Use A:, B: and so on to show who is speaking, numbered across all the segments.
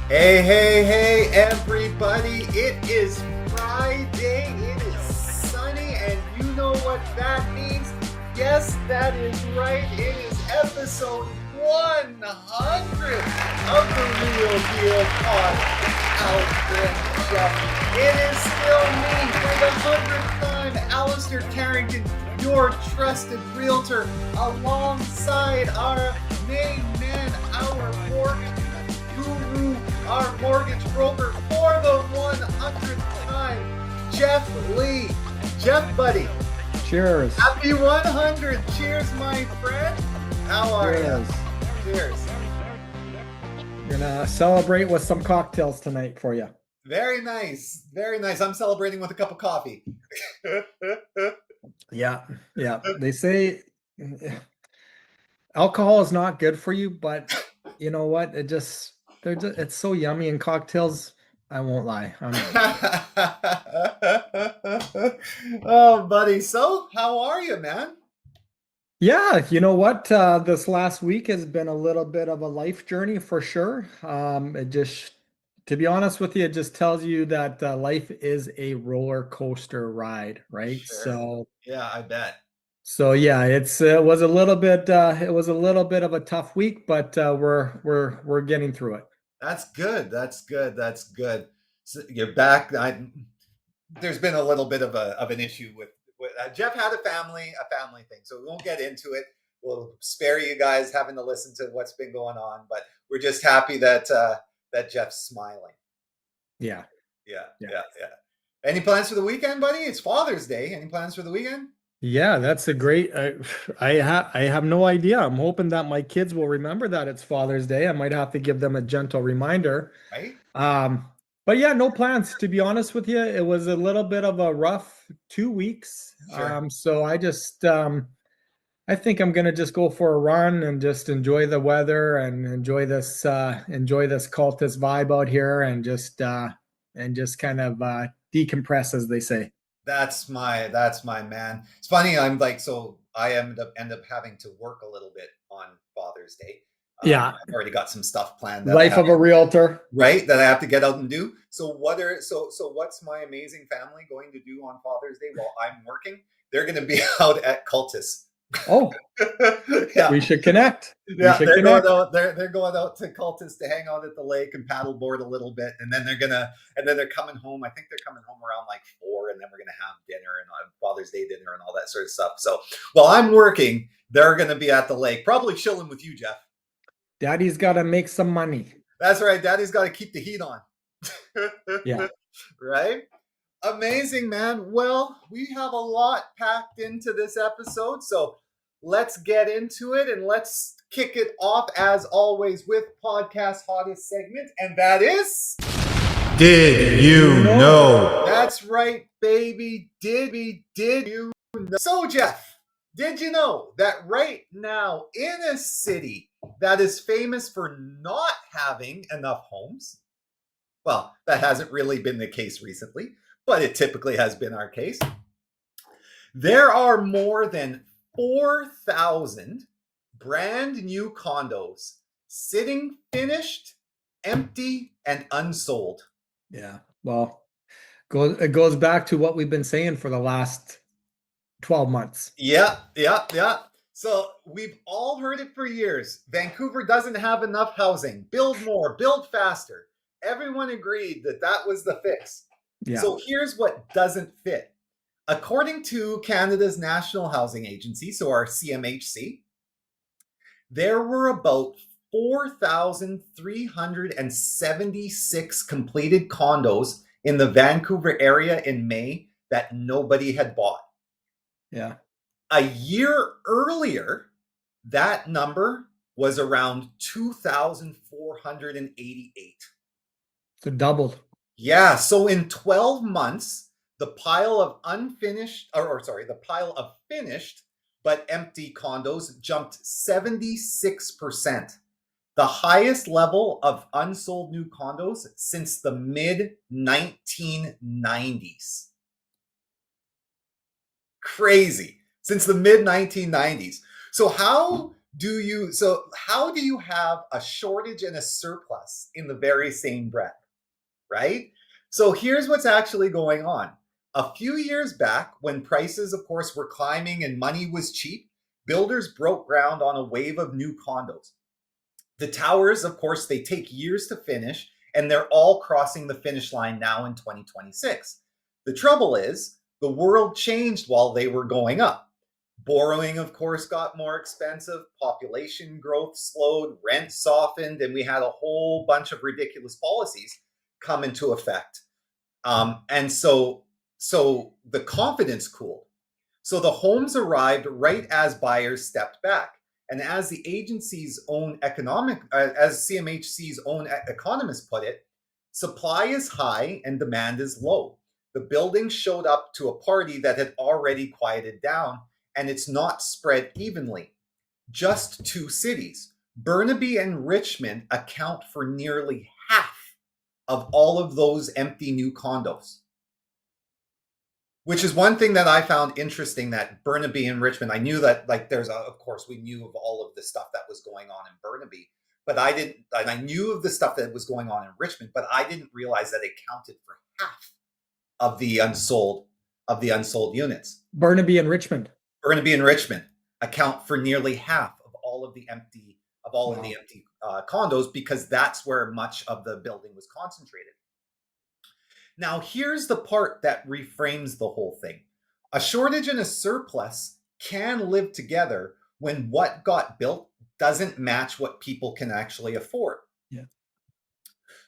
A: Hey, hey, hey, everybody. It is Friday. It is sunny, and you know what that means. Yes, that is right. It is episode 100 of the Real Deal Pod. Allister and Geoff. It is still me for the 100th time, Allister Carrington, your trusted realtor, alongside our main man, our mortgage guru, our mortgage broker for the 100th time, Geoff Lee. Geoff, buddy.
B: Cheers.
A: Happy 100. Cheers, my friend. How are you? Cheers.
B: We're gonna celebrate with some cocktails tonight for you.
A: Very nice. Very nice. I'm celebrating with a cup of coffee.
B: Yeah. They say alcohol is not good for you, but you know what? It's so yummy in cocktails. I won't lie.
A: Oh, buddy. So, how are you, man?
B: Yeah, you know what? This last week has been a little bit of a life journey for sure. To be honest with you, it just tells you that life is a roller coaster ride, right?
A: Sure. Yeah, I bet.
B: So yeah, it was a little bit of a tough week, but we're getting through it.
A: That's good. That's good. So you're back. There's been a little bit of an issue with Geoff had a family thing, so we won't get into it. We'll spare you guys having to listen to what's been going on, but we're just happy that Geoff's smiling.
B: Yeah.
A: Any plans for the weekend, buddy? It's Father's Day. Any plans for the weekend?
B: Yeah, that's a great. I have no idea. I'm hoping that my kids will remember that it's Father's Day. I might have to give them a gentle reminder.
A: Right.
B: But yeah, no plans. To be honest with you, it was a little bit of a rough 2 weeks.
A: Sure.
B: So I think I'm gonna just go for a run and just enjoy the weather and enjoy this cultist vibe out here and just kind of decompress, as they say.
A: That's my man. It's funny. I'm like, so I end up having to work a little bit on Father's Day.
B: Yeah,
A: I've already got some stuff planned.
B: Life of a realtor,
A: right? That I have to get out and do. So what's my amazing family going to do on Father's Day while I'm working? They're going to be out at Cultus.
B: Oh, yeah. We should connect.
A: Yeah, they're going out to Cultus to hang out at the lake and paddleboard a little bit, and then they're coming home. I think they're coming home around like 4, and then we're gonna have dinner and Father's Day dinner and all that sort of stuff. So while I'm working, they're gonna be at the lake, probably chilling with you, Geoff.
B: Daddy's got to make some money.
A: That's right. Daddy's got to keep the heat on.
B: Yeah.
A: Right. Amazing, man. Well, we have a lot packed into this episode, so let's get into it and let's kick it off as always with podcast hottest segment, and that is
C: Did You Know?
A: That's right, baby. Did you know? So, Geoff, did you know that right now in a city that is famous for not having enough homes, well, that hasn't really been the case recently, but it typically has been our case, there are more than 4,000 brand new condos sitting finished, empty, and unsold.
B: Yeah. Well, it goes back to what we've been saying for the last 12 months.
A: Yeah. So we've all heard it for years. Vancouver doesn't have enough housing. Build more, build faster. Everyone agreed that was the fix.
B: Yeah.
A: So here's what doesn't fit. According to Canada's National Housing Agency, so our CMHC, there were about 4,376 completed condos in the Vancouver area in May that nobody had bought.
B: Yeah.
A: A year earlier, that number was around 2,488.
B: So doubled.
A: Yeah. So in 12 months, the pile of finished but empty condos jumped 76%. The highest level of unsold new condos since the mid-1990s. Crazy. Since the mid-1990s. So how So how do you have a shortage and a surplus in the very same breath, right? So here's what's actually going on. A few years back, when prices, of course, were climbing and money was cheap, builders broke ground on a wave of new condos. The towers, of course, they take years to finish, and they're all crossing the finish line now in 2026. The trouble is, the world changed while they were going up. Borrowing, of course, got more expensive, population growth slowed, rent softened, and we had a whole bunch of ridiculous policies come into effect. And so the confidence cooled. So the homes arrived right as buyers stepped back. And as the agency's own as CMHC's own economist put it, supply is high and demand is low. The building showed up to a party that had already quieted down, and it's not spread evenly. Just two cities, Burnaby and Richmond, account for nearly half of all of those empty new condos. Which is one thing that I found interesting, that Burnaby and Richmond, I knew that, like, of course, we knew of all of the stuff that was going on in Burnaby, but and I knew of the stuff that was going on in Richmond, but I didn't realize that it counted for half of the unsold units.
B: Burnaby and Richmond
A: account for nearly half of all of the empty condos, because that's where much of the building was concentrated. Now, here's the part that reframes the whole thing. A shortage and a surplus can live together when what got built doesn't match what people can actually afford.
B: Yeah.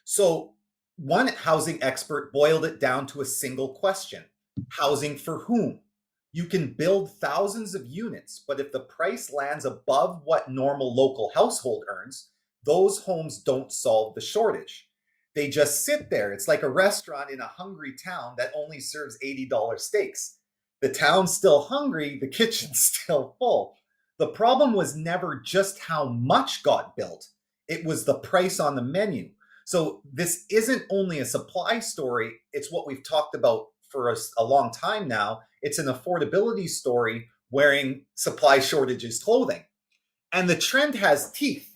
A: So one housing expert boiled it down to a single question: housing for whom? You can build thousands of units, but if the price lands above what normal local household earns, those homes don't solve the shortage. They just sit there. It's like a restaurant in a hungry town that only serves $80 steaks. The town's still hungry, the kitchen's still full. The problem was never just how much got built, it was the price on the menu. So this isn't only a supply story, it's what we've talked about for a long time now. It's an affordability story wearing supply shortages clothing. And the trend has teeth.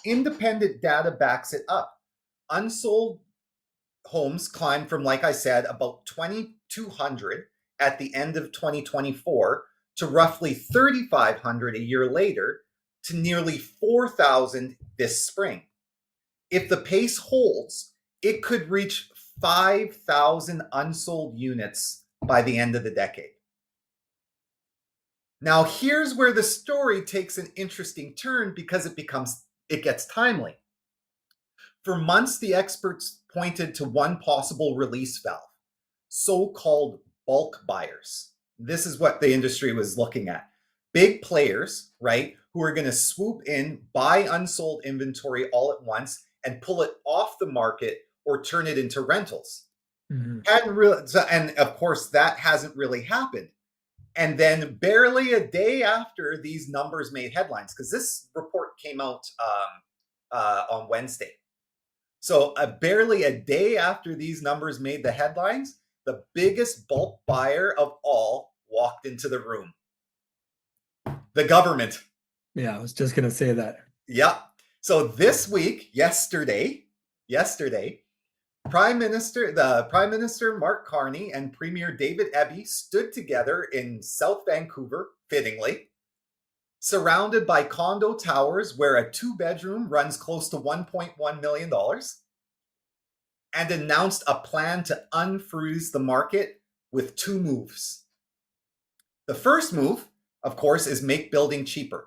A: Independent data backs it up. Unsold homes climbed from, like I said, about 2,200 at the end of 2024 to roughly 3,500 a year later to nearly 4,000 this spring. If the pace holds, it could reach 5,000 unsold units by the end of the decade. Now, here's where the story takes an interesting turn, because it gets timely. For months, the experts pointed to one possible release valve: so-called bulk buyers. This is what the industry was looking at. Big players, right, who are going to swoop in, buy unsold inventory all at once, and pull it off the market or turn it into rentals. And of course, that hasn't really happened. And then barely a day after these numbers made headlines, because this report came out on Wednesday. So barely a day after these numbers made the headlines, the biggest bulk buyer of all walked into the room: the government.
B: Yeah, I was just going to say that.
A: Yeah. So this week, yesterday, Prime Minister Mark Carney and Premier David Eby stood together in South Vancouver, fittingly, surrounded by condo towers where a 2-bedroom runs close to $1.1 million, and announced a plan to unfreeze the market with 2 moves. The first move, of course, is make building cheaper.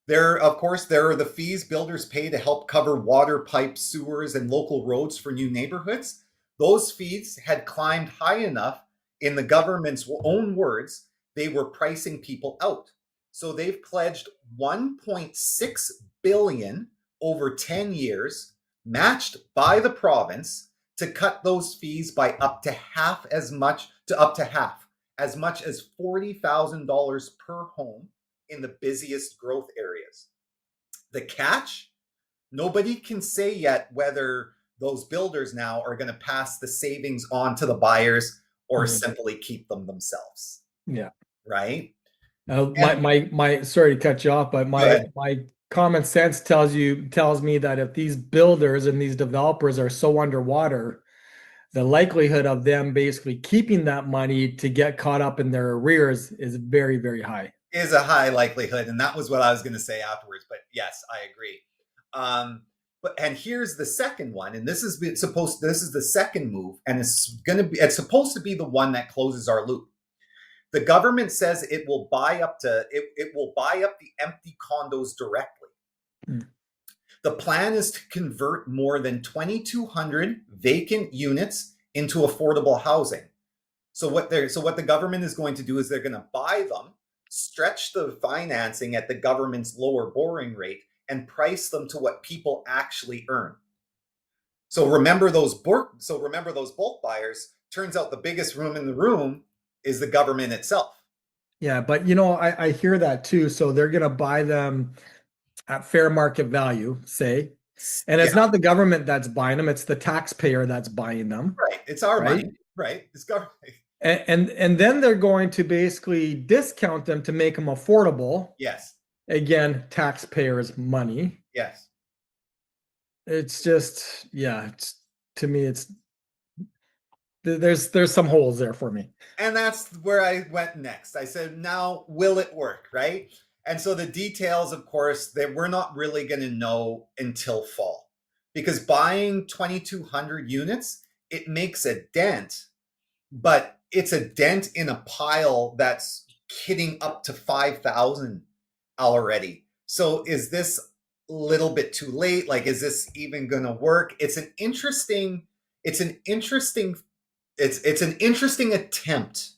A: There are the fees builders pay to help cover water, pipes, sewers, and local roads for new neighborhoods. Those fees had climbed high enough, in the government's own words, they were pricing people out. So they've pledged $1.6 billion over 10 years, matched by the province, to cut those fees by up to half, as much as $40,000 per home in the busiest growth areas. The catch? Nobody can say yet whether those builders now are going to pass the savings on to the buyers or simply keep them themselves.
B: Yeah.
A: Right?
B: My sorry to cut you off, but
A: Go ahead.
B: my common sense tells me that if these builders and these developers are so underwater, the likelihood of them basically keeping that money to get caught up in their arrears is very, very high.
A: Is a high likelihood, and that was what I was going to say afterwards. But yes, I agree. And here's the second one, and this is the second move, and it's supposed to be the one that closes our loop. The government says it will buy up the empty condos directly.
B: Mm.
A: The plan is to convert more than 2,200 vacant units into affordable housing. So what the government is going to do is they're going to buy them, stretch the financing at the government's lower borrowing rate, and price them to what people actually earn. So remember those bulk buyers. Turns out the biggest room in the room is the government itself.
B: Yeah, but I hear that too. So they're going to buy them at fair market value, say, and it's not the government that's buying them; it's the taxpayer that's buying them.
A: Right, it's our money. Right, it's government.
B: And then they're going to basically discount them to make them affordable.
A: Yes.
B: Again, taxpayers' money.
A: Yes.
B: It's just, to me, there's some holes there for me.
A: And that's where I went next. I said, now, will it work, right? And so the details, of course, that we're not really going to know until fall. Because buying 2,200 units, it makes a dent, but it's a dent in a pile that's hitting up to 5,000 already. So is this a little bit too late? Like, is this even going to work? It's an interesting attempt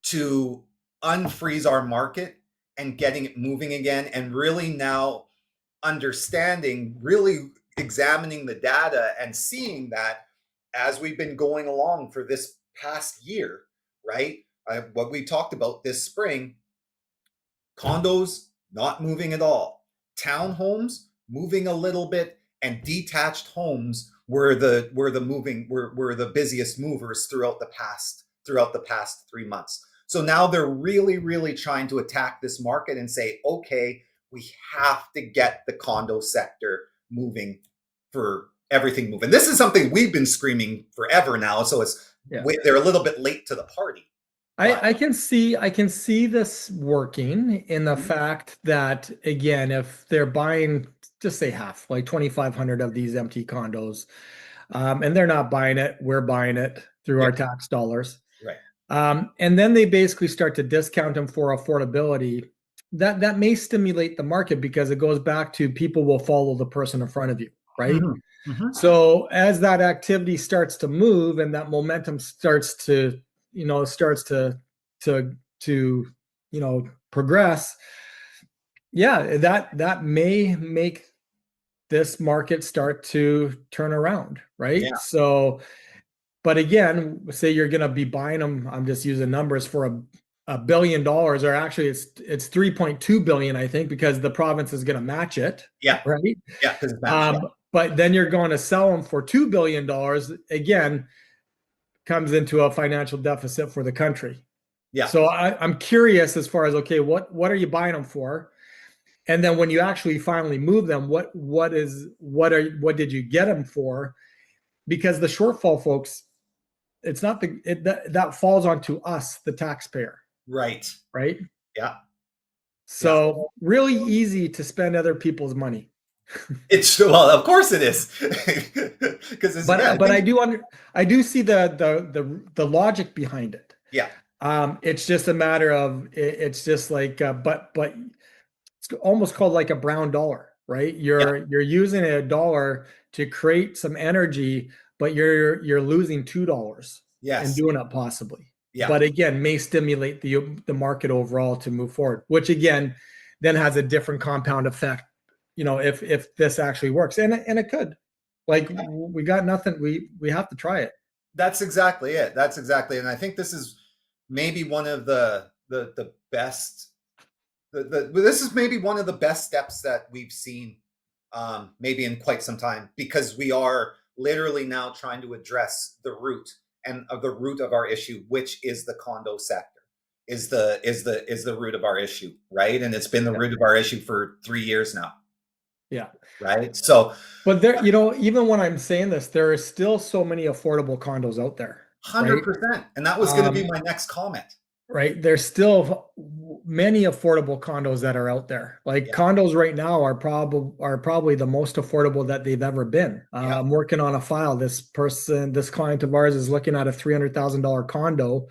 A: to unfreeze our market and getting it moving again, and really now really examining the data and seeing that as we've been going along for this past year, right? What we talked about this spring, condos not moving at all, townhomes moving a little bit, and detached homes were the busiest movers throughout the past 3 months. So now they're really, really trying to attack this market and say, okay, we have to get the condo sector moving for everything moving. This is something we've been screaming forever now. So they're a little bit late to the party.
B: I can see this working in the fact that, again, if they're buying, just say half, like 2,500 of these empty condos, and they're not buying it, we're buying it through our tax dollars.
A: Right.
B: And then they basically start to discount them for affordability. That may stimulate the market, because it goes back to people will follow the person in front of you, right?
A: Mm-hmm. Mm-hmm.
B: So as that activity starts to move and that momentum starts to progress, that may make this market start to turn around, right?
A: Yeah.
B: So, but again, say you're going to be buying them, I'm just using numbers, for $1 billion, or actually it's 3.2 billion, I think, because the province is going to match it.
A: Yeah.
B: Right.
A: Yeah. Because it's matched.
B: But then you're going to sell them for $2 billion. Again, comes into a financial deficit for the country.
A: Yeah.
B: So I'm curious as far as, okay, what are you buying them for? And then when you actually finally move them, what did you get them for? Because the shortfall, folks, it's not that falls onto us, the taxpayer.
A: Right.
B: Right.
A: Yeah.
B: So really easy to spend other people's money.
A: Of course it is.
B: I do see the logic behind it.
A: Yeah.
B: It's just a matter of, it's just like, but it's almost called like a brown dollar, right? You're using a dollar to create some energy, but you're losing $2 and doing it possibly. Yeah. But again, may stimulate the market overall to move forward, which again, then has a different compound effect, if this actually works. And it could. Like, we got nothing, we have to try it.
A: That's exactly it. And I think this is maybe one of the best, this is maybe one of the best steps that we've seen maybe in quite some time, because we are literally now trying to address the root of our issue, which is the condo sector. is the root of our issue, right? And it's been the root of our issue for 3 years now,
B: Yeah.
A: right? So,
B: But there, even when I'm saying this, there are still so many affordable condos out there.
A: 100%. And that was going to be my next comment.
B: Right. There's still many affordable condos that are out there. Like condos right now are probably the most affordable that they've ever been. I'm working on a file. This client of ours is looking at a $300,000 condo.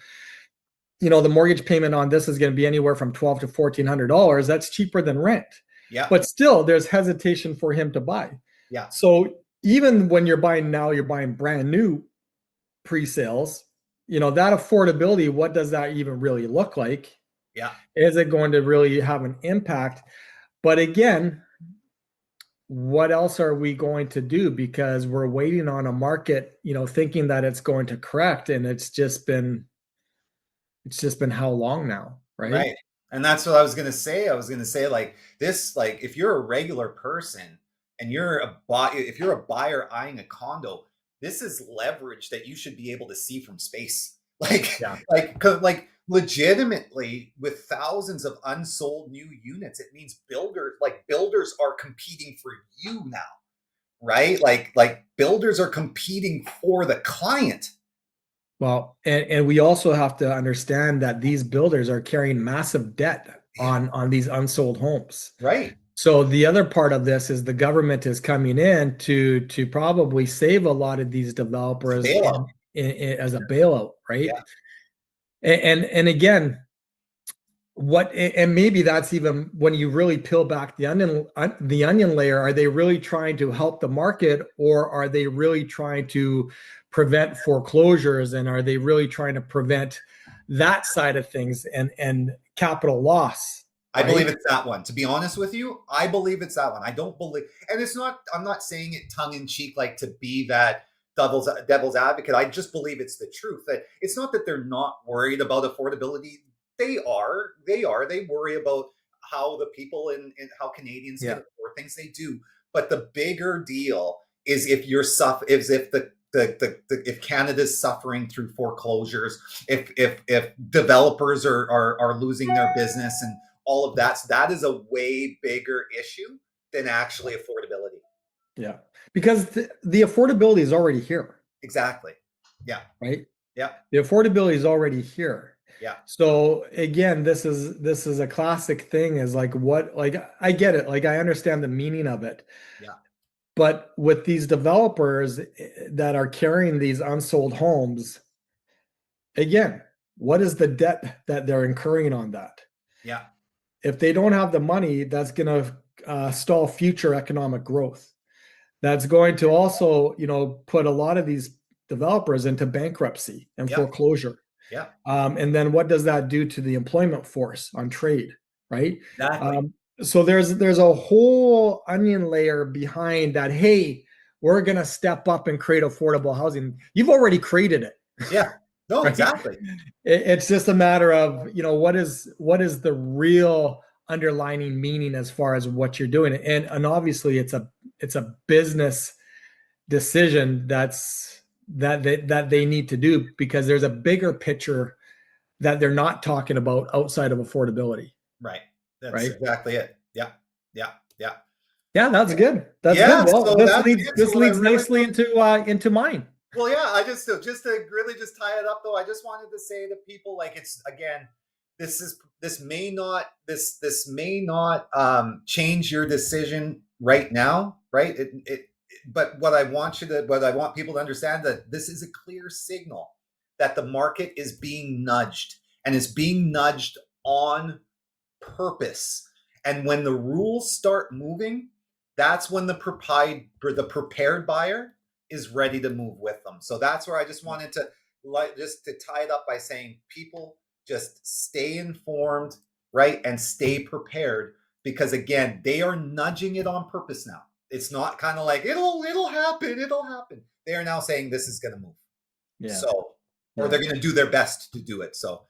B: The mortgage payment on this is going to be anywhere from $1,200 to $1,400. That's cheaper than rent.
A: Yeah.
B: But still, there's hesitation for him to buy.
A: Yeah.
B: So even when you're buying now, you're buying brand new pre-sales. That affordability, what does that even really look like?
A: Yeah.
B: Is it going to really have an impact? But again, what else are we going to do? Because we're waiting on a market, thinking that it's going to correct. And it's just been how long now, right?
A: Right. And that's what I was going to say. I was going to say like this, like if you're a regular person and if you're a buyer eyeing a condo, this is leverage that you should be able to see from space. Like legitimately with thousands of unsold new units, it means builders are competing for you now, right? Like builders are competing for the client.
B: Well, and we also have to understand that these builders are carrying massive debt on these unsold homes.
A: Right.
B: So the other part of this is the government is coming in to probably save a lot of these developers as a bailout, right? Yeah. And again, and maybe that's even when you really peel back the onion layer. Are they really trying to help the market, or are they really trying to prevent foreclosures, and are they really trying to prevent that side of things and capital loss?
A: I believe it's that one. To be honest with you, I believe it's that one. I don't believe, and I'm not saying it tongue in cheek, like to be that devil's advocate. I just believe it's the truth. That it's not that they're not worried about affordability. They are. They worry about how the people and how Canadians can afford things. They do. But the bigger deal is if if Canada's suffering through foreclosures, if developers are losing their business and all of that is a way bigger issue than actually affordability.
B: Yeah, because the affordability is already here.
A: Exactly. Yeah.
B: Right.
A: Yeah.
B: The affordability is already here.
A: Yeah.
B: So again, this is a classic thing. Is like I get it. Like I understand the meaning of it.
A: Yeah.
B: But with these developers that are carrying these unsold homes, again, what is the debt that they're incurring on that?
A: Yeah.
B: If they don't have the money, that's going to stall future economic growth. That's going to also, put a lot of these developers into bankruptcy and foreclosure.
A: Yeah.
B: And then what does that do to the employment force on trade, right?
A: Exactly.
B: So there's a whole onion layer behind that. Hey, we're going to step up and create affordable housing. You've already created it.
A: Yeah. No, right? Exactly.
B: It's just a matter of, what is the real underlining meaning as far as what you're doing. And obviously it's a business decision that they need to do, because there's a bigger picture that they're not talking about outside of affordability.
A: Right. That's exactly it. Yeah. Yeah. Yeah.
B: Yeah, that's good. That's good. Well, so this leads nicely into mine.
A: Well, yeah, I just to really tie it up though, I just wanted to say to people, like, it's again, this may not change your decision right now, right? But what I want people to understand, that this is a clear signal that the market is being nudged, and it's being nudged on purpose. And when the rules start moving, that's when the prepared buyer is ready to move with them. So that's where I just wanted to tie it up by saying, people just stay informed, right? And stay prepared, because again, they are nudging it on purpose now. It's not kind of like it'll happen. They are now saying this is going to move. Yeah. So, or they're going to do their best to do it. So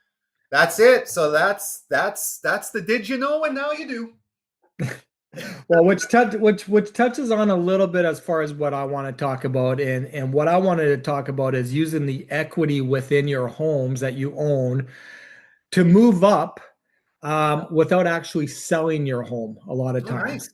A: that's it. So that's the did you know, and now you do.
B: Well, which touches on a little bit as far as what I want to talk about, and what I wanted to talk about is using the equity within your homes that you own to move up without actually selling your home a lot of times.
A: Nice.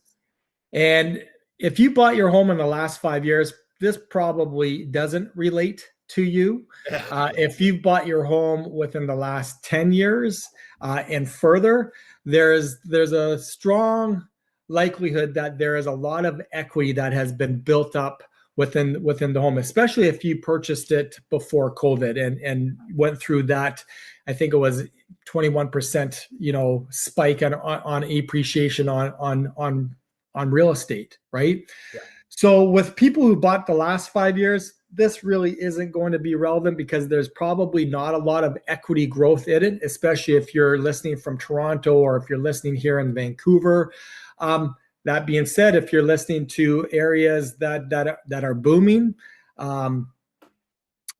B: And if you bought your home in the last 5 years, this probably doesn't relate to you. If you've bought your home within the last 10 years and further, there's a strong likelihood that there is a lot of equity that has been built up within the home, especially if you purchased it before COVID and went through that. I think it was 21%, spike on appreciation on real estate, right?
A: Yeah.
B: So with people who bought the last 5 years, this really isn't going to be relevant because there's probably not a lot of equity growth in it, especially if you're listening from Toronto or if you're listening here in Vancouver. That being said, if you're listening to areas that are booming,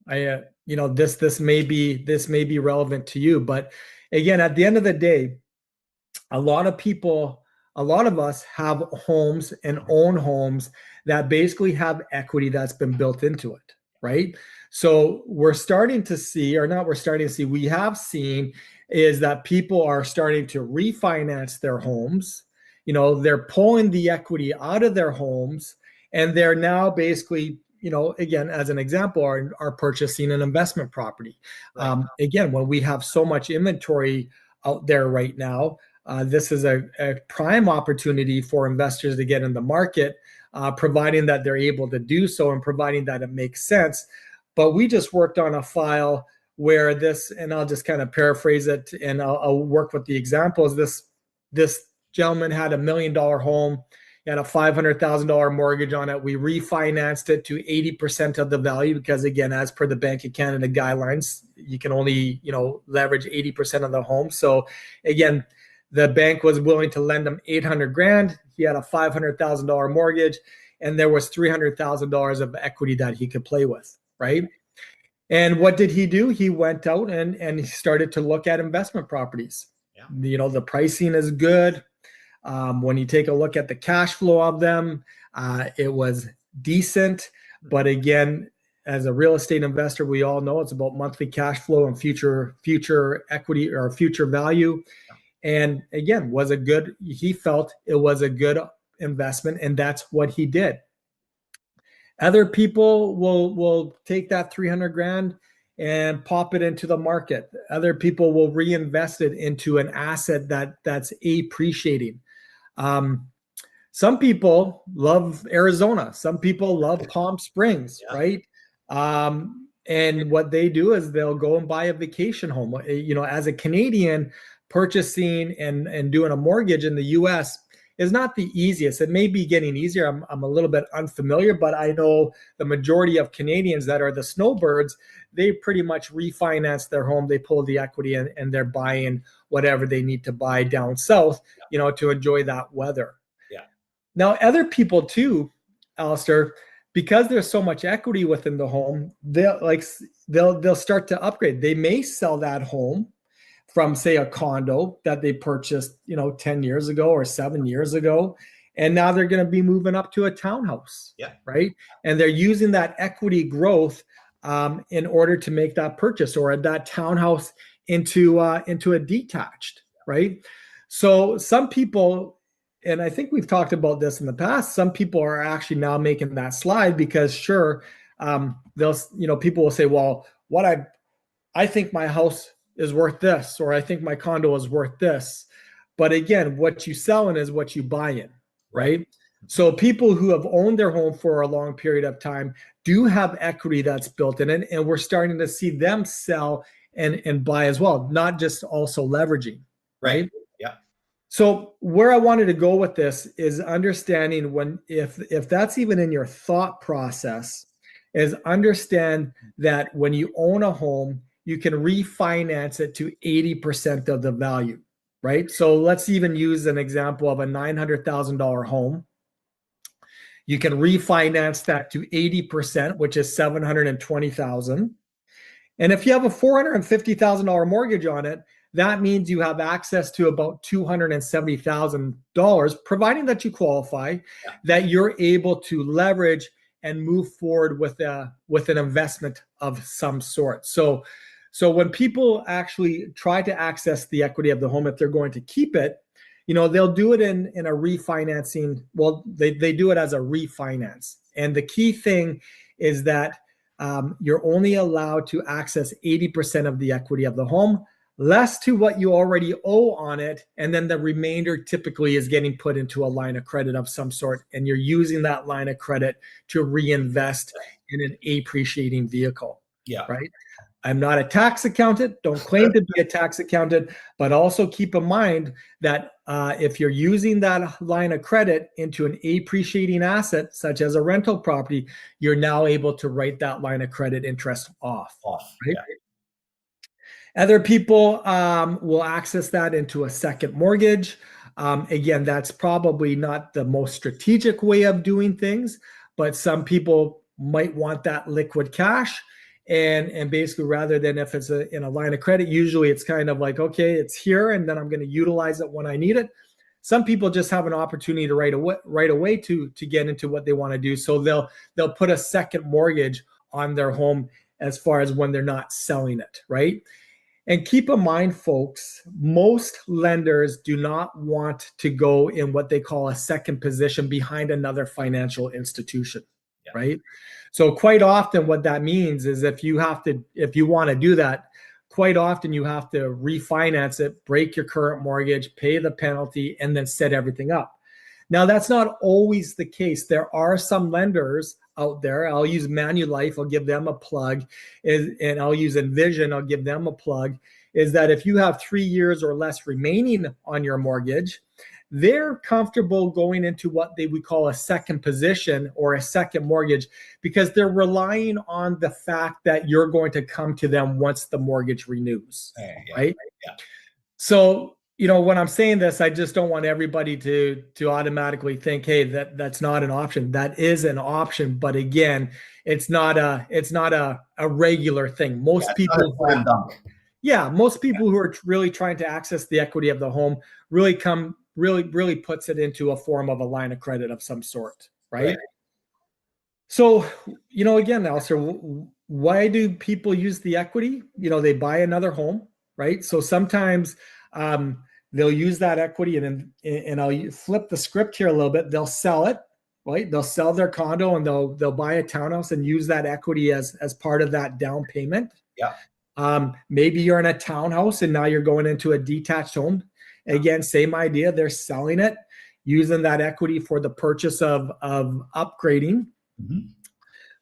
B: this may be relevant to you. But again, at the end of the day, a lot of us have homes and own homes that basically have equity that's been built into it, right? So we have seen is that people are starting to refinance their homes. They're pulling the equity out of their homes, and they're now basically, again, as an example, are purchasing an investment property.
A: Right.
B: Again, when we have so much inventory out there right now, this is a prime opportunity for investors to get in the market, providing that they're able to do so and providing that it makes sense. But we just worked on a file where this, and I'll just kind of paraphrase it and I'll work with the examples. This gentleman had $1 million home. He had a $500,000 mortgage on it. We refinanced it to 80% of the value because, again, as per the Bank of Canada guidelines, you can only, leverage 80% of the home. So again, the bank was willing to lend him $800,000. He had a $500,000 mortgage, and there was $300,000 of equity that he could play with, right? And what did he do? He went out and he started to look at investment properties. Yeah. The pricing is good. When you take a look at the cash flow of them, it was decent. But again, as a real estate investor, we all know it's about monthly cash flow and future equity or future value. And again, he felt it was a good investment, and that's what he did. Other people will take that $300,000 and pop it into the market. Other people will reinvest it into an asset that's appreciating. Some people love Arizona. Some people love Palm Springs, right? And what they do is they'll go and buy a vacation home. As a Canadian, purchasing and doing a mortgage in the US is not the easiest. It may be getting easier. I'm a little bit unfamiliar, but I know the majority of Canadians that are the snowbirds, they pretty much refinance their home. They pull the equity and they're buying whatever they need to buy down south, to enjoy that weather. Yeah. Now, other people too, Allister, because there's so much equity within the home, they'll start to upgrade. They may sell that home from, say, a condo that they purchased, 10 years ago or 7 years ago. And now they're going to be moving up to a townhouse, right? And they're using that equity growth in order to make that purchase or that townhouse into a detached, right? So some people, and I think we've talked about this in the past, some people are actually now making that slide because people will say, well, I think my house is worth this, or I think my condo is worth this. But again, what you sell in is what you buy in, right? So people who have owned their home for a long period of time do have equity that's built in it. And we're starting to see them sell and buy as well, not just also leveraging, right?
A: Yeah.
B: So where I wanted to go with this is understanding if that's even in your thought process, is understand that when you own a home, you can refinance it to 80% of the value, right? So let's even use an example of a $900,000 home. You can refinance that to 80%, which is $720,000. And if you have a $450,000 mortgage on it, that means you have access to about $270,000, providing that you qualify, that you're able to leverage and move forward with an investment of some sort. So So when people actually try to access the equity of the home, if they're going to keep it, they'll do it in a refinancing. Well, they do it as a refinance. And the key thing is that you're only allowed to access 80% of the equity of the home, less to what you already owe on it. And then the remainder typically is getting put into a line of credit of some sort. And you're using that line of credit to reinvest in an appreciating vehicle.
A: Yeah.
B: Right. I'm not a tax accountant, don't claim to be a tax accountant, but also keep in mind that if you're using that line of credit into an appreciating asset, such as a rental property, you're now able to write that line of credit interest off. Right? Yeah. Other people will access that into a second mortgage. Again, that's probably not the most strategic way of doing things, but some people might want that liquid cash. And basically, rather than if it's in a line of credit, usually it's kind of like, okay, it's here, and then I'm going to utilize it when I need it. Some people just have an opportunity to right away to get into what they want to do. So they'll put a second mortgage on their home as far as when they're not selling it, right? And keep in mind, folks, most lenders do not want to go in what they call a second position behind another financial institution, right? So quite often what that means is if you want to do that, quite often you have to refinance it, break your current mortgage, pay the penalty, and then set everything up. Now, that's not always the case. There are some lenders out there. I'll use Manulife, I'll give them a plug, and I'll use Envision, I'll give them a plug, is that if you have 3 years or less remaining on your mortgage, they're comfortable going into what we call a second position or a second mortgage because they're relying on the fact that you're going to come to them once the mortgage renews, right? Yeah. So, when I'm saying this, I just don't want everybody to automatically think, hey, that's not an option. That is an option, but again, it's not a regular thing. Most people who are really trying to access the equity of the home really puts it into a form of a line of credit of some sort, right? So, again, Allister, why do people use the equity? They buy another home, right? So sometimes they'll use that equity and I'll flip the script here a little bit. They'll sell it, right? They'll sell their condo and they'll buy a townhouse and use that equity as part of that down payment. Yeah. Maybe you're in a townhouse and now you're going into a detached home. Again, same idea. They're selling it, using that equity for the purchase of upgrading. Mm-hmm.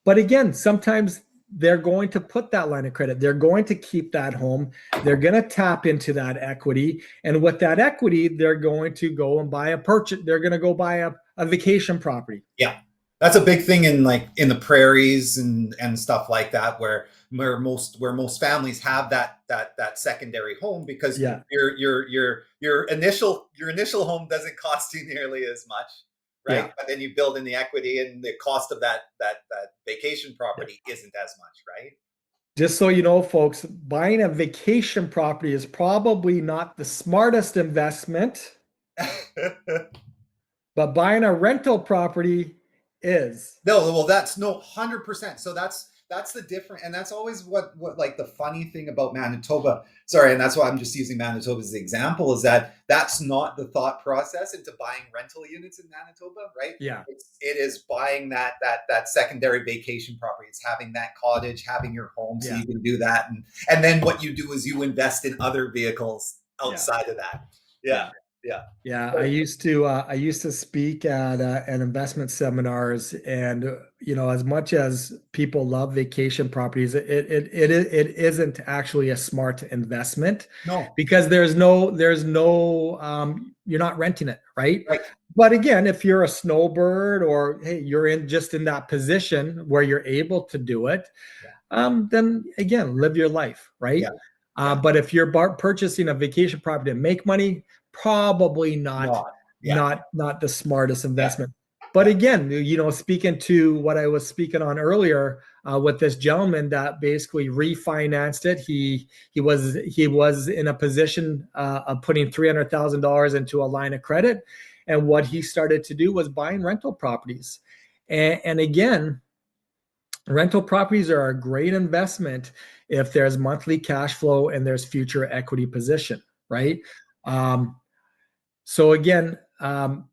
B: But again, sometimes they're going to put that line of credit. They're going to keep that home. They're going to tap into that equity. And with that equity, they're going to go and buy They're going to go buy a vacation property.
A: Yeah. That's a big thing in the prairies and stuff like that, where most families have that secondary home because your initial home doesn't cost you nearly as much, right? Yeah. But then you build in the equity, and the cost of that vacation property isn't as much, right?
B: Just so you know, folks, buying a vacation property is probably not the smartest investment, but buying a rental property is.
A: No, well, that's 100%. So that's the difference, and that's always what like the funny thing about Manitoba. Sorry, and that's why I'm just using Manitoba as the example, is that that's not the thought process into buying rental units in Manitoba, right?
B: Yeah,
A: it is buying that secondary vacation property. It's having that cottage, having your home, so you can do that, and then what you do is you invest in other vehicles outside of that. Yeah.
B: I used to speak at investment seminars, and as much as people love vacation properties, it isn't actually a smart investment.
A: No,
B: because there's no you're not renting it, right? But again, if you're a snowbird, or hey, you're in that position where you're able to do it, then again, live your life, right? But if you're purchasing a vacation property to make money, probably not the smartest investment. But again, speaking to what I was speaking on earlier with this gentleman that basically refinanced it, he was in a position of putting $300,000 into a line of credit, and what he started to do was buying rental properties. And again, Rental properties are a great investment if there's monthly cash flow and there's future equity position, right? Um, so again,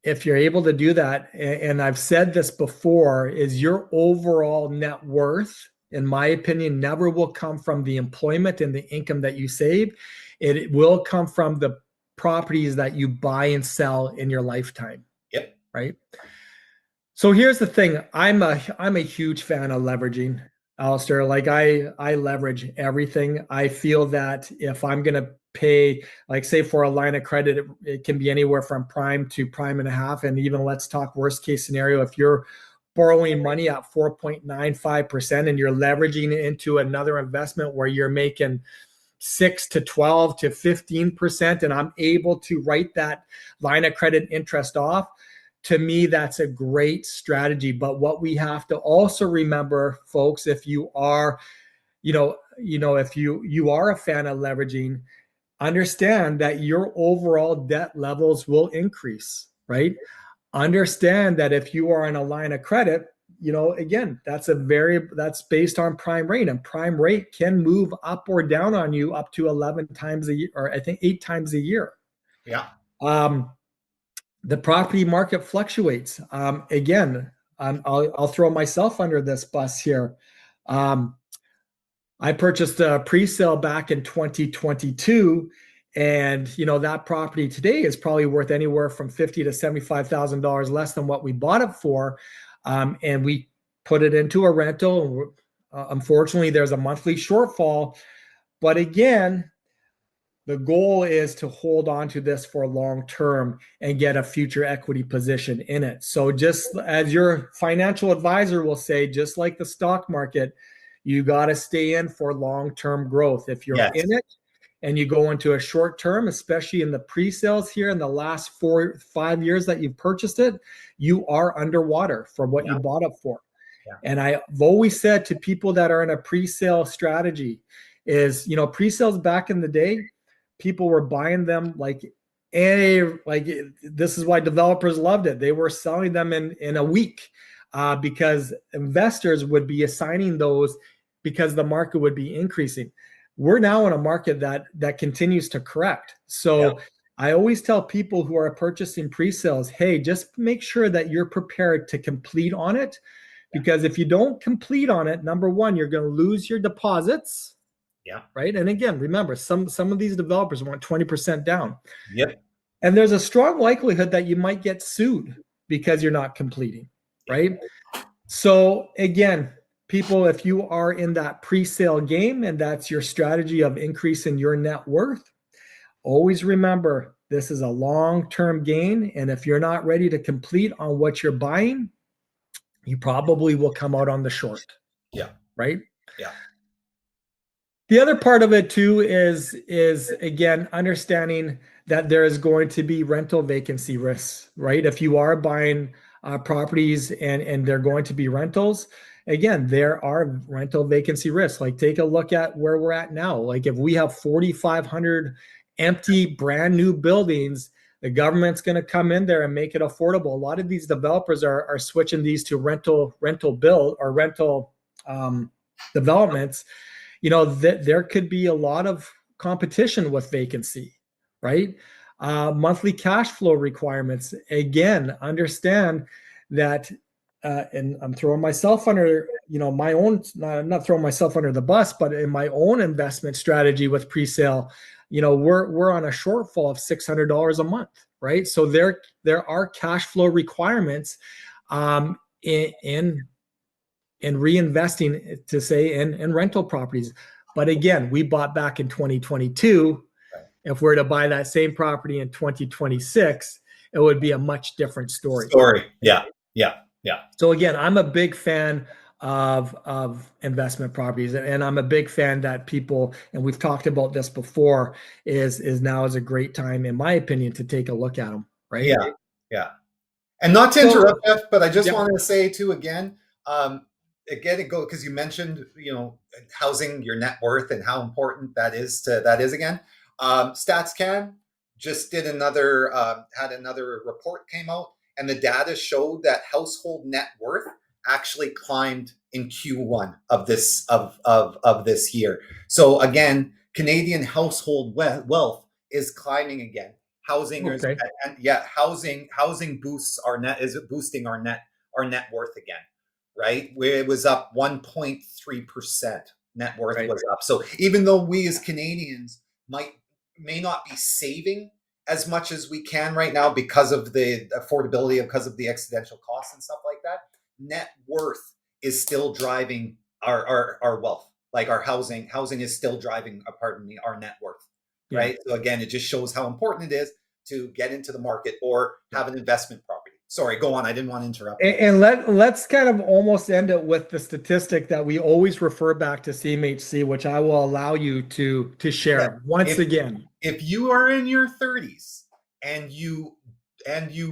B: if you're able to do that, and I've said this before, is your overall net worth, in my opinion, never will come from the employment and the income that you save. It will come from the properties that you buy and sell in your lifetime.
A: Yep.
B: Right. So here's the thing. I'm a huge fan of leveraging, Alistair. Like I leverage everything. I feel that if I'm gonna pay, like say for a line of credit, it can be anywhere from prime to prime and a half. And even let's talk worst case scenario, if you're borrowing money at 4.95% and you're leveraging it into another investment where you're making 6 to 12 to 15%, and I'm able to write that line of credit interest off, to me, that's a great strategy. But what we have to also remember, folks, if you are, if you are a fan of leveraging, understand that your overall debt levels will increase, right? Understand that if you are on a line of credit, again, that's based on prime rate, and prime rate can move up or down on you up to 11 times a year, or I think 8 times a year.
A: Yeah.
B: The property market fluctuates. Again, I'll throw myself under this bus here. I purchased a pre-sale back in 2022, and that property today is probably worth anywhere from $50,000 to $75,000 less than what we bought it for, and we put it into a rental. Unfortunately, there's a monthly shortfall, but again, the goal is to hold on to this for long term and get a future equity position in it. So just as your financial advisor will say, just like the stock market, you got to stay in for long-term growth. If you're in it and you go into a short term, especially in the pre-sales here in the last 4-5 years that you've purchased it, you are underwater for what you bought it for. Yeah. And I've always said to people that are in a pre-sale strategy is, pre-sales back in the day, people were buying them like this is why developers loved it. They were selling them in a week because investors would be assigning those because the market would be increasing. We're now in a market that continues to correct. So I always tell people who are purchasing pre-sales, hey, just make sure that you're prepared to complete on it, because if you don't complete on it, number one, you're going to lose your deposits.
A: Yeah.
B: Right. And again, remember, some of these developers want 20% down.
A: Yep.
B: And there's a strong likelihood that you might get sued because you're not completing. Right. So again, people, if you are in that pre-sale game and that's your strategy of increasing your net worth, always remember this is a long-term gain. And if you're not ready to complete on what you're buying, you probably will come out on the short.
A: Yeah.
B: Right.
A: Yeah.
B: The other part of it too is again, understanding that there is going to be rental vacancy risks, right? If you are buying properties and they're going to be rentals, again, there are rental vacancy risks. Like take a look at where we're at now. Like if we have 4,500 empty brand new buildings, the government's going to come in there and make it affordable. A lot of these developers are switching these to rental build or rental developments. There could be a lot of competition with vacancy, right? Monthly cash flow requirements. Again, understand that, and I'm throwing myself under, my own, not throwing myself under the bus, but in my own investment strategy with pre-sale, we're on a shortfall of $600 a month, right? So there are cash flow requirements in reinvesting, to say, in rental properties. But again, we bought back in 2022. Right. If we're to buy that same property in 2026, it would be a much different story.
A: Yeah.
B: So again, I'm a big fan of investment properties, and I'm a big fan that people, and we've talked about this before, is now is a great time, in my opinion, to take a look at them. Right.
A: Yeah. And not to interrupt, Jeff, but I just wanted to say too, again, because you mentioned, housing, your net worth, and how important that is again. StatsCan just did had another report came out, and the data showed that household net worth actually climbed in Q1 of this year. So again, Canadian household wealth is climbing again. Housing is,
B: Okay.
A: housing boosts boosting our net worth again, right? Where it was up 1.3%, net worth
B: Right.
A: was up. So even though we as Canadians may not be saving as much as we can right now because of the affordability, because of the accidental costs and stuff like that, net worth is still driving our wealth. Like our housing is still driving, our net worth, right? So again, it just shows how important it is to get into the market or have an investment property. Sorry, go on. I didn't want to interrupt.
B: And let's kind of almost end it with the statistic that we always refer back to CMHC, which I will allow you to share once again.
A: If you are in your 30s and you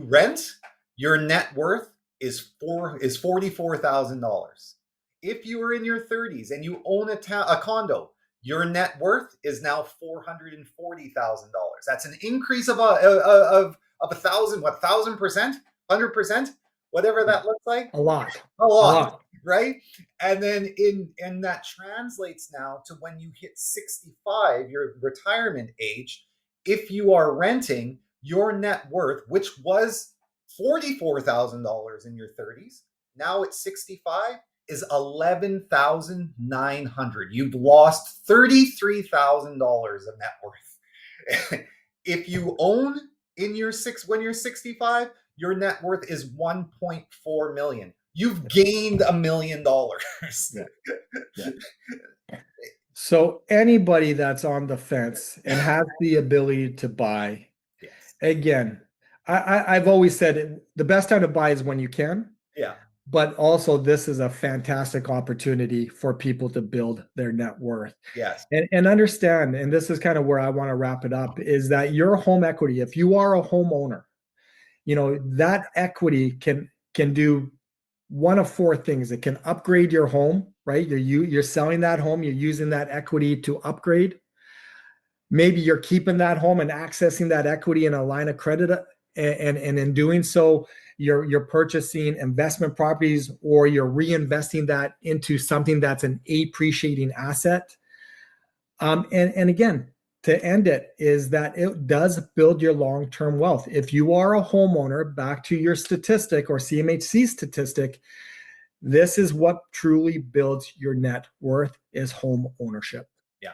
A: rent, your net worth is $44,000. If you are in your 30s and you own a condo, your net worth is now $440,000. That's an increase of 1,000%, 100%, whatever that looks like.
B: A lot,
A: right? And then and that translates now to when you hit 65, your retirement age. If you are renting, your net worth, which was $44,000 in your 30s, now at 65 is $11,900. You've lost $33,000 of net worth. If you own when you're 65, your net worth is $1.4 million. You've gained $1 million.
B: So anybody that's on the fence and has the ability to buy, again, I've always said the best time to buy is when you can.
A: Yeah.
B: But also this is a fantastic opportunity for people to build their net worth.
A: Yes.
B: And understand, and this is kind of where I want to wrap it up, is that your home equity, if you are a homeowner, that equity can do one of four things. It can upgrade your home, right? You're selling that home, you're using that equity to upgrade. Maybe you're keeping that home and accessing that equity in a line of credit, and in doing so, you're purchasing investment properties, or you're reinvesting that into something that's an appreciating asset. And again, to end it, is that it does build your long-term wealth. If you are a homeowner, back to your statistic or CMHC statistic, this is what truly builds your net worth, is home ownership.
A: Yeah,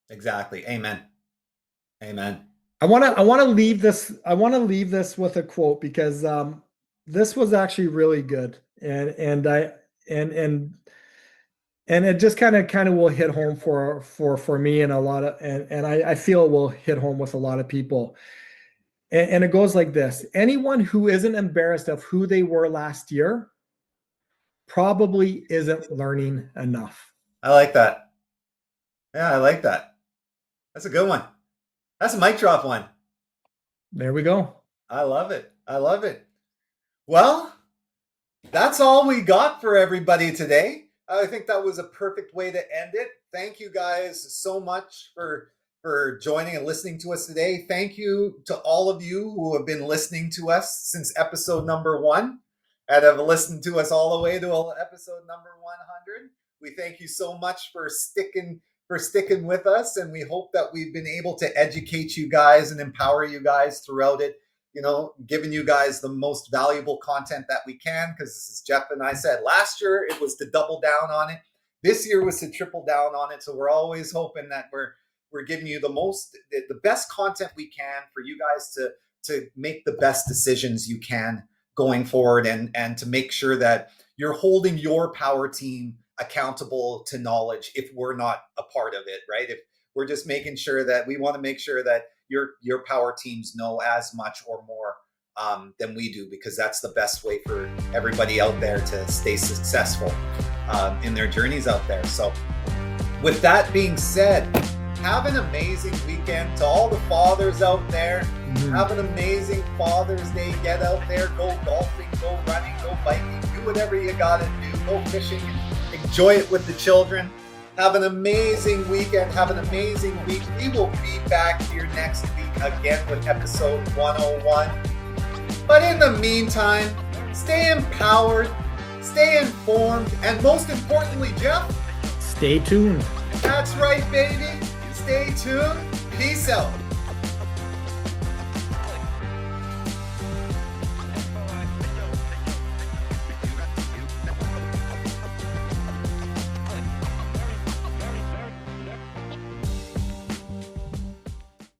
A: exactly. Amen.
B: I want to leave this with a quote, because this was actually really good, and it just kind of will hit home for me and a lot of, and I feel it will hit home with a lot of people. And it goes like this: anyone who isn't embarrassed of who they were last year probably isn't learning enough.
A: I like that. Yeah, I like that. That's a good one. That's a mic drop one.
B: There we go.
A: I love it. Well, that's all we got for everybody today. I think that was a perfect way to end it. Thank you guys so much for joining and listening to us today. Thank you to all of you who have been listening to us since episode number 1 and have listened to us all the way to episode number 100. We thank you so much for sticking with us, and we hope that we've been able to educate you guys and empower you guys throughout it, giving you guys the most valuable content that we can, because as Geoff and I said, last year it was to double down on it. This year was to triple down on it. So we're always hoping that we're giving you the best content we can for you guys to make the best decisions you can going forward, and to make sure that you're holding your power team accountable to knowledge if we're not a part of it, right? If we're just making sure that we want to make sure that your power teams know as much or more than we do, because that's the best way for everybody out there to stay successful in their journeys out there. So with that being said, have an amazing weekend. To all the fathers out there, have an amazing Father's Day. Get out there, go golfing, go running, go biking, do whatever you gotta do, go fishing, enjoy it with the children. Have an amazing weekend. Have an amazing week. We will be back here next week again with episode 101. But in the meantime, stay empowered, stay informed, and most importantly, Geoff,
B: Stay tuned.
A: that's right, baby. Stay tuned. Peace out.